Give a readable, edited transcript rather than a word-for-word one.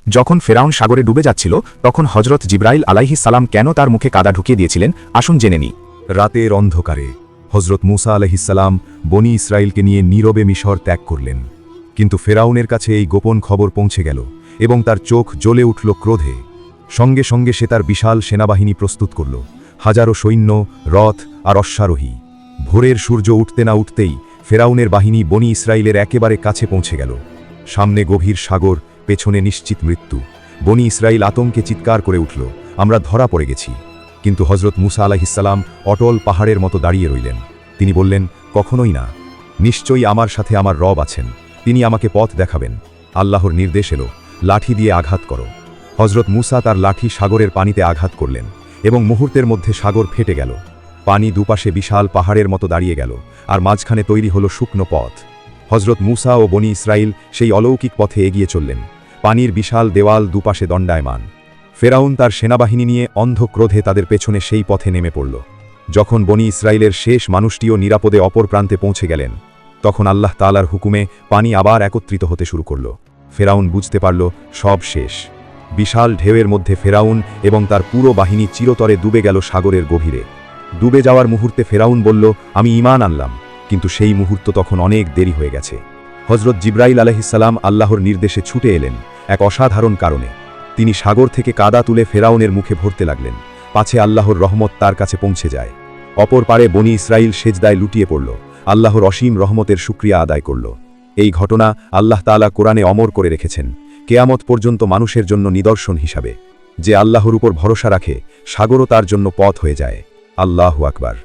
যখন ফেরাউন সাগরে ডুবে যাচ্ছিল তখন হজরত জিব্রাইল আলাইহিস সালাম কেন তার মুখে কাদা ঢুকিয়ে দিয়েছিলেন আসুন জেনে নিই। রাতের অন্ধকারে হজরত মুসা আলাইহিসসালাম বনি ইসরায়েলকে নিয়ে নীরবে মিশর ত্যাগ করলেন, কিন্তু ফেরাউনের কাছে এই গোপন খবর পৌঁছে গেল এবং তার চোখ জ্বলে উঠল ক্রোধে। সঙ্গে সঙ্গে সে তার বিশাল সেনাবাহিনী প্রস্তুত করল, হাজারো সৈন্য, রথ আর অশ্বারোহী। ভোরের সূর্য উঠতে না উঠতেই ফেরাউনের বাহিনী বনি ইসরায়েলের একেবারে কাছে পৌঁছে গেল। সামনে গভীর সাগর, পেছনে নিশ্চিত মৃত্যু। বনি ইসরায়েল আতঙ্কে চিৎকার করে উঠল, আমরা ধরা পড়ে গেছি। কিন্তু হজরত মুসা আলাইহিসসালাম অটল পাহাড়ের মতো দাঁড়িয়ে রইলেন। তিনি বললেন, কখনোই না, নিশ্চয়ই আমার সাথে আমার রব আছেন, তিনি আমাকে পথ দেখাবেন। আল্লাহর নির্দেশ এলো, লাঠি দিয়ে আঘাত করো। হজরত মুসা তার লাঠি সাগরের পানিতে আঘাত করলেন এবং মুহূর্তের মধ্যে সাগর ফেটে গেল। পানি দুপাশে বিশাল পাহাড়ের মতো দাঁড়িয়ে গেল, আর মাঝখানে তৈরি হলো শুকনো পথ। হজরত মুসা ও বনি ইসরায়েল সেই অলৌকিক পথে এগিয়ে চললেন। পানির বিশাল দেওয়াল দুপাশে দণ্ডায়মান। ফেরাউন তার সেনাবাহিনী নিয়ে অন্ধ ক্রোধে তাদের পেছনে সেই পথে নেমে পড়ল। যখন বনি ইসরায়েলের শেষ মানুষটিও নিরাপদে অপর প্রান্তে পৌঁছে গেলেন, তখন আল্লাহ তাআলার হুকুমে পানি আবার একত্রিত হতে শুরু করল। ফেরাউন বুঝতে পারল সব শেষ। বিশাল ঢেউয়ের মধ্যে ফেরাউন এবং তার পুরো বাহিনী চিরতরে ডুবে গেল সাগরের গভীরে। ডুবে যাওয়ার মুহূর্তে ফেরাউন বলল, আমি ঈমান আনলাম, কিন্তু সেই মুহূর্ত তখন অনেক দেরি হয়ে গেছে। হজরত জিব্রাইল আলাইহিসসালাম আল্লাহর নির্দেশে ছুটে এলেন এক অসাধারণ কারণে। তিনি সাগর থেকে কাদা তুলে ফেরাউনের মুখে ভরতে লাগলেন, পাছে আল্লাহর রহমত তার কাছে পৌঁছে যায়। অপর পারে বনি ইসরায়েল সেজদায় লুটিয়ে পড়ল, আল্লাহর অসীম রহমতের শুকরিয়া আদায় করল। এই ঘটনা আল্লাহ তাআলা কোরআনে অমর করে রেখেছেন, কেয়ামত পর্যন্ত মানুষের জন্য নিদর্শন হিসাবে। যে আল্লাহর উপর ভরসা রাখে, সাগরও তার জন্য পথ হয়ে যায়। আল্লাহু আকবার।